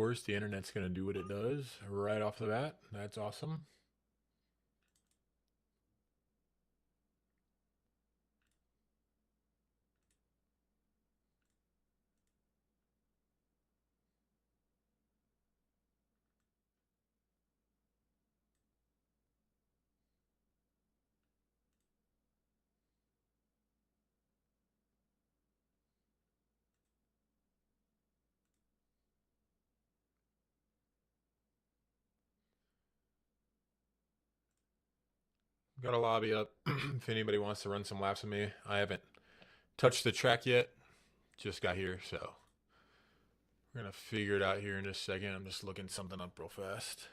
course, the internet's going to do what it does right off the bat. That's awesome. Got a lobby up if anybody wants to run some laps with me. I haven't touched the track yet. Just got here, so we're going to figure it out here in just a second. I'm just looking something up real fast.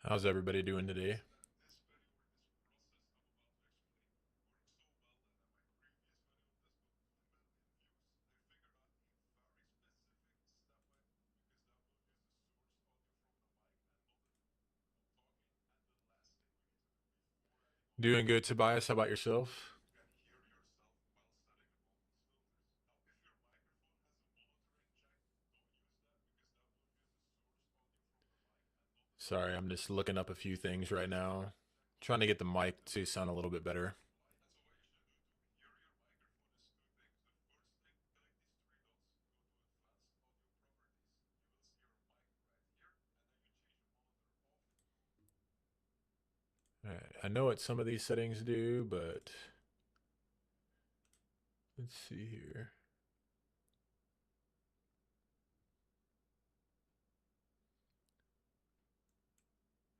How's everybody doing today? Doing good, Tobias. How about yourself? Sorry, I'm just looking up a few things right now. Trying to get the mic to sound a little bit better. I know what some of these settings do, but let's see here.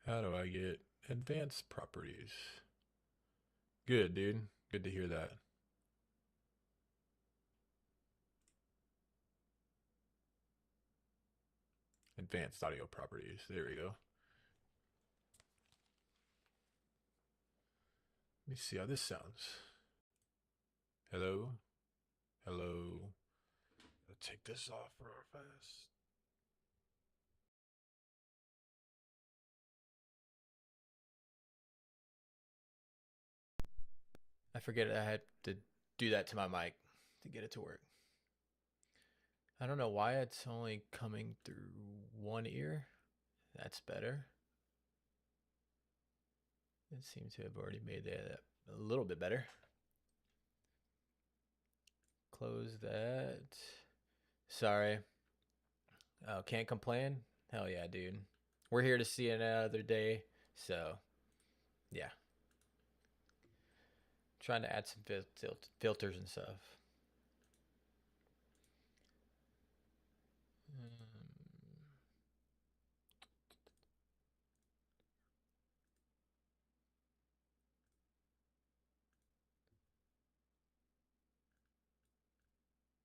How do I get advanced properties? Good, dude. Good to hear that. Advanced audio properties. There we go. Let me see how this sounds. Hello? Hello? I'll take this off real fast. I forget I had to do that to my mic to get it to work. I don't know why it's only coming through one ear. That's better. It seems to have already made that a little bit better. Close that. Sorry. Oh, can't complain? Hell yeah, dude. We're here to see another day, so yeah. Trying to add some filters and stuff.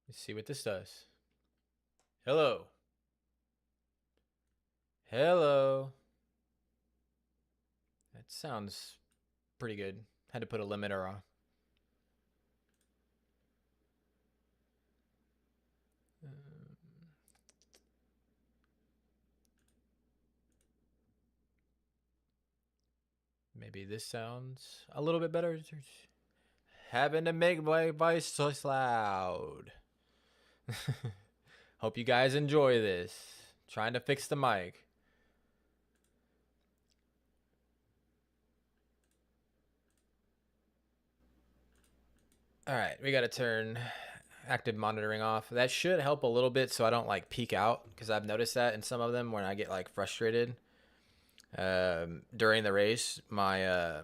Let's see what this does. Hello. Hello. That sounds pretty good. Had to put a limiter on. Maybe this sounds a little bit better. Having to make my voice so loud. Hope you guys enjoy this. Trying to fix the mic. All right, we got to turn active monitoring off. That should help a little bit so I don't like peak out, because I've noticed that in some of them when I get like frustrated during the race, my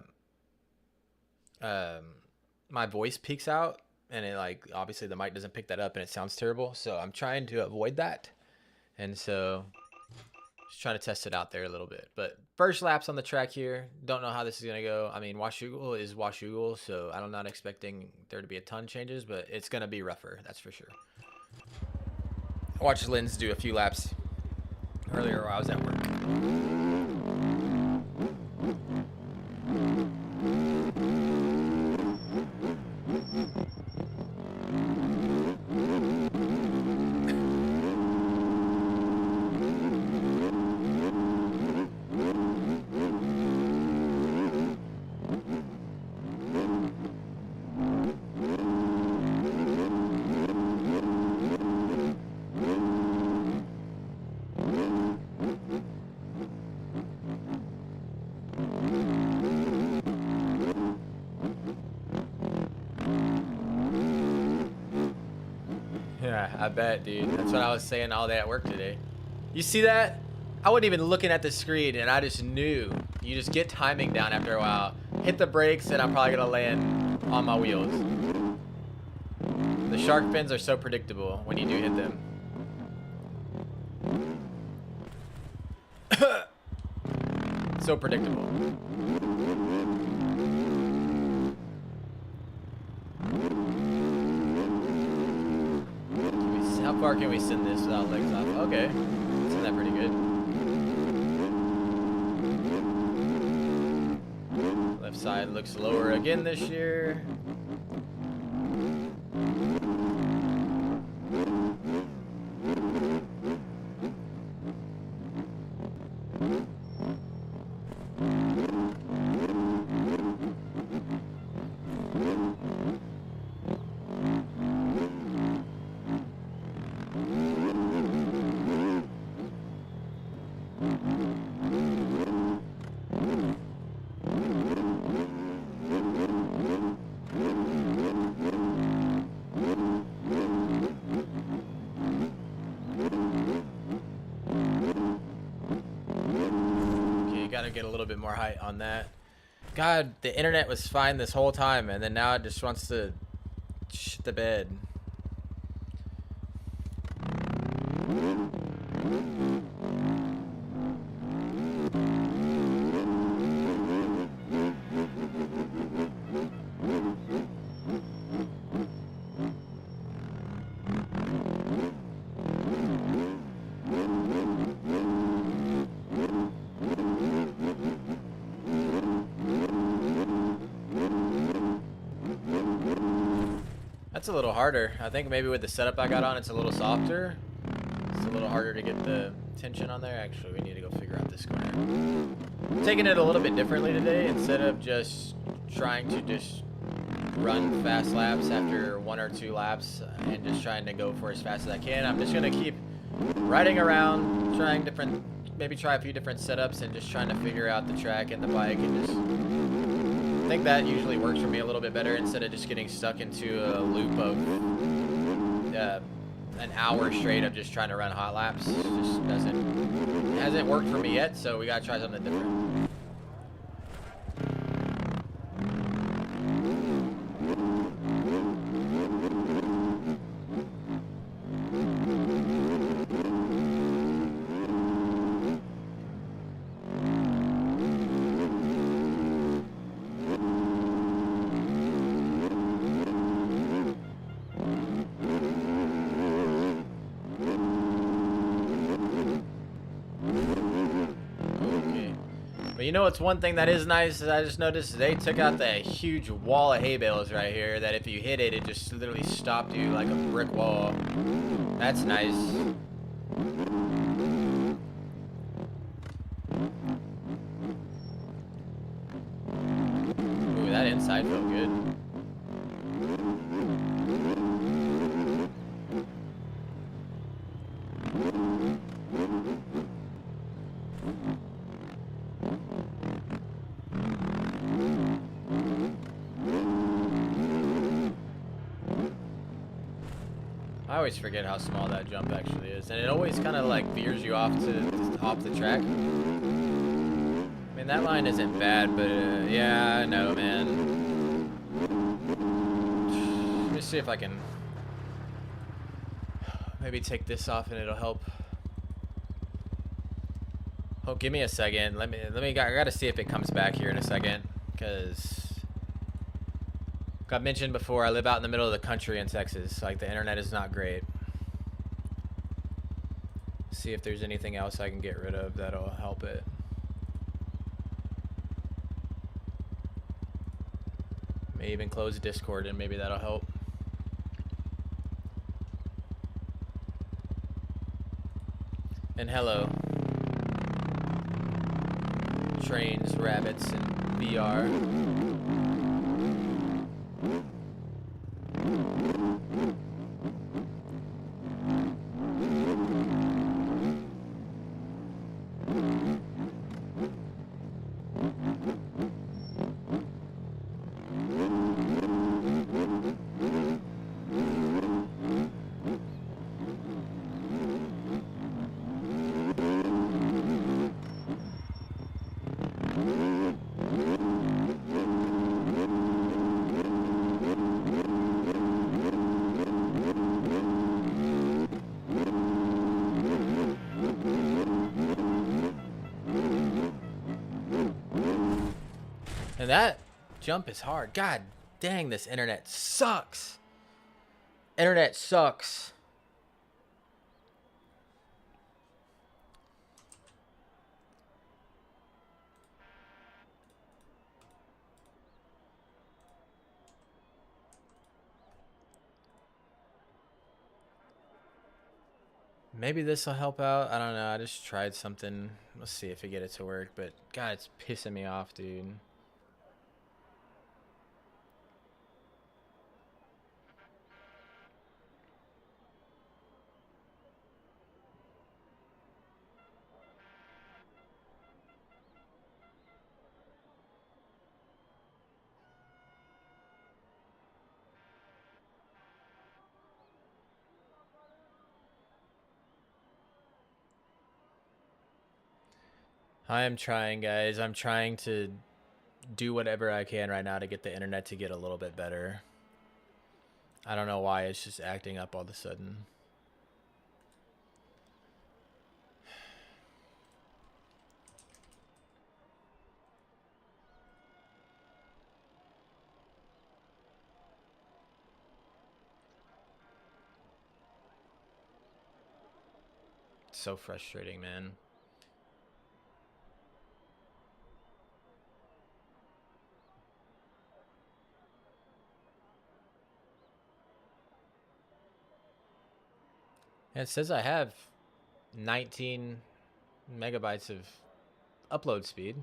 voice peaks out, and it like obviously the mic doesn't pick that up and it sounds terrible. So I'm trying to avoid that, and so just trying to test it out there a little bit. But first laps on the track here. Don't know how this is gonna go. I mean, Washougal is Washougal, so I'm not expecting there to be a ton of changes, but it's gonna be rougher, that's for sure. I watched Linz do a few laps earlier while I was at work. Yeah, I bet, dude. That's what I was saying all day at work today. You see that? I wasn't even looking at the screen, and I just knew. You just get timing down after a while. Hit the brakes, and I'm probably going to land on my wheels. The shark fins are so predictable when you do hit them. So predictable. How far can we send this without legs off? Okay, send that pretty good. Left side looks lower again this year. Gotta get a little bit more height on that. God, the internet was fine this whole time, and then now it just wants to shit the bed. That's a little harder. I think maybe with the setup I got on, it's a little softer. It's a little harder to get the tension on there. Actually, we need to go figure out this corner. I'm taking it a little bit differently today. Instead of just trying to just run fast laps after 1 or 2 laps and just trying to go for as fast as I can, I'm just gonna keep riding around, trying different, maybe try a few different setups and just trying to figure out the track and the bike, and just I think that usually works for me a little bit better, instead of just getting stuck into a loop of an hour straight of just trying to run hot laps. It just hasn't worked for me yet, so we gotta try something different. But you know what's one thing that is nice is I just noticed they took out that huge wall of hay bales right here that if you hit it, it just literally stopped you like a brick wall. That's nice. Ooh, that inside felt good. always forget how small that jump actually is, and it always kind of like veers you off the track. I mean, that line isn't bad, but yeah, I know, man. Let me see if I can maybe take this off and it'll help. Oh, give me a second. Let me. I gotta see if it comes back here in a second, because like I mentioned before, I live out in the middle of the country in Texas. Like, the internet is not great. See if there's anything else I can get rid of that'll help it. May even close Discord and maybe that'll help. And hello. Trains, rabbits, and VR. And that jump is hard. God dang, this internet sucks. Internet sucks. Maybe this will help out. I don't know. I just tried something. Let's see if we get it to work. But God, it's pissing me off, dude. I am trying, guys. I'm trying to do whatever I can right now to get the internet to get a little bit better. I don't know why it's just acting up all of a sudden. It's so frustrating, man. And it says I have 19 megabytes of upload speed.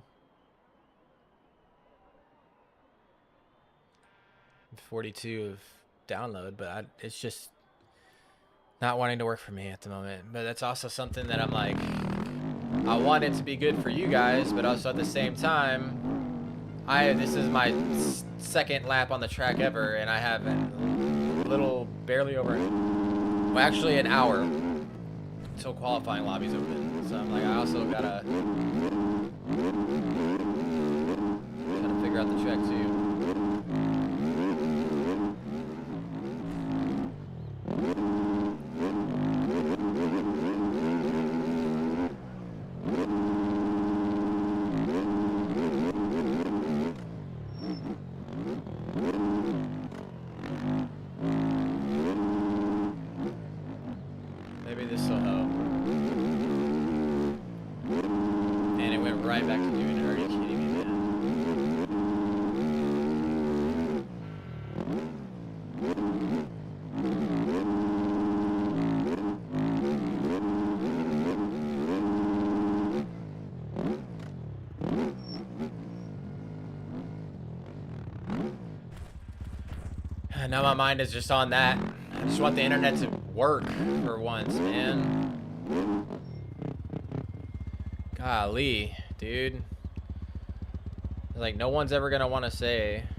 42 of download, but it's just not wanting to work for me at the moment. But that's also something that I'm like, I want it to be good for you guys, but also at the same time, this is my second lap on the track ever, and I have barely over, well, actually an hour until qualifying lobbies open. So I'm like, I also gotta figure out the track too. Maybe this will help. And it went right back to doing it. Are you kidding me, man? Now my mind is just on that. I just want the internet to work for once, man. Golly, dude. Like, no one's ever gonna want to say –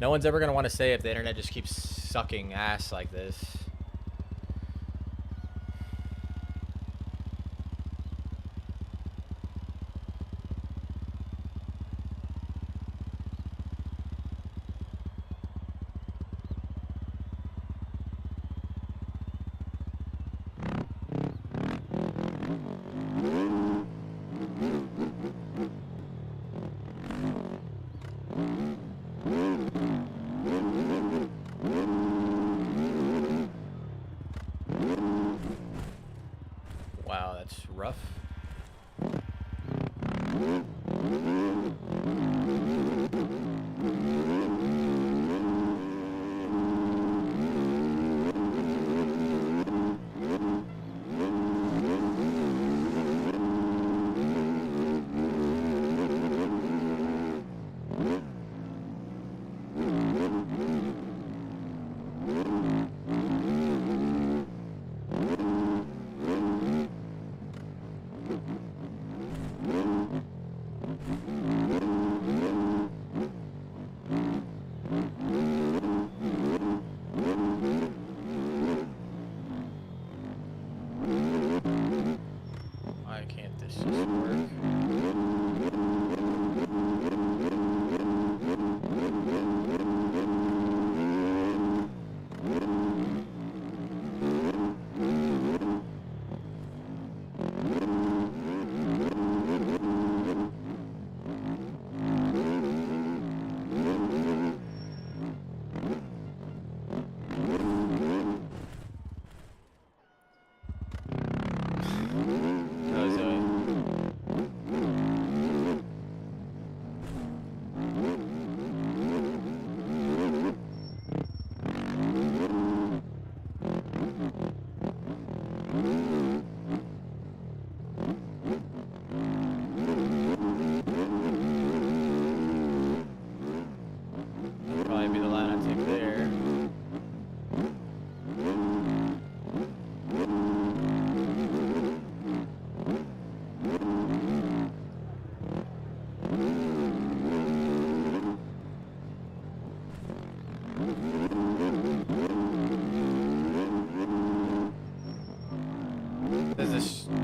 No one's ever gonna want to say if the internet just keeps sucking ass like this. Wow, that's rough. Why can't this just work? Oh, Zoe. That'll probably be the line I take there.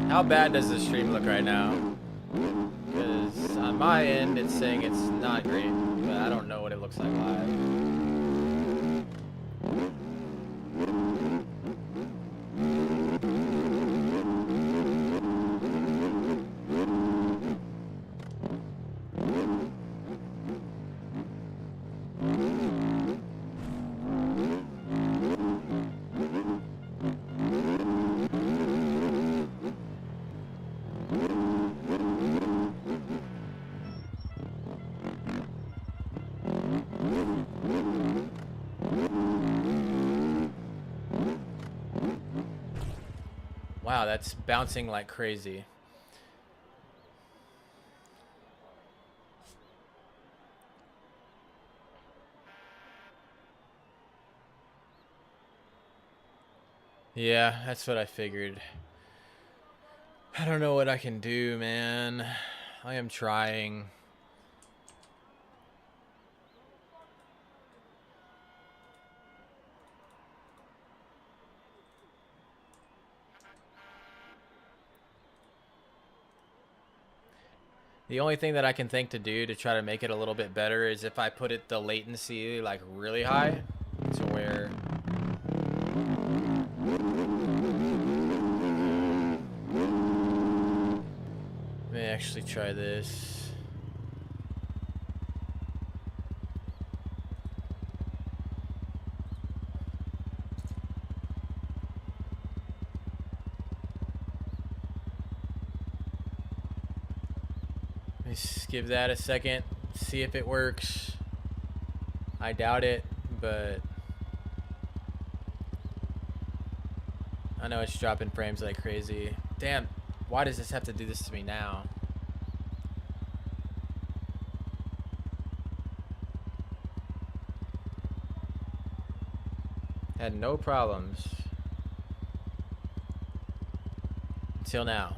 How bad does this stream look right now? Because on my end, it's saying it's not great, but I don't know what it looks like live. Wow, that's bouncing like crazy. Yeah, that's what I figured. I don't know what I can do, man. I am trying. The only thing that I can think to do to try to make it a little bit better is if I put it the latency like really high to where let me actually try this. Let's give that a second, see if it works. I doubt it, but I know it's dropping frames like crazy. Damn, why does this have to do this to me now? Had no problems until now.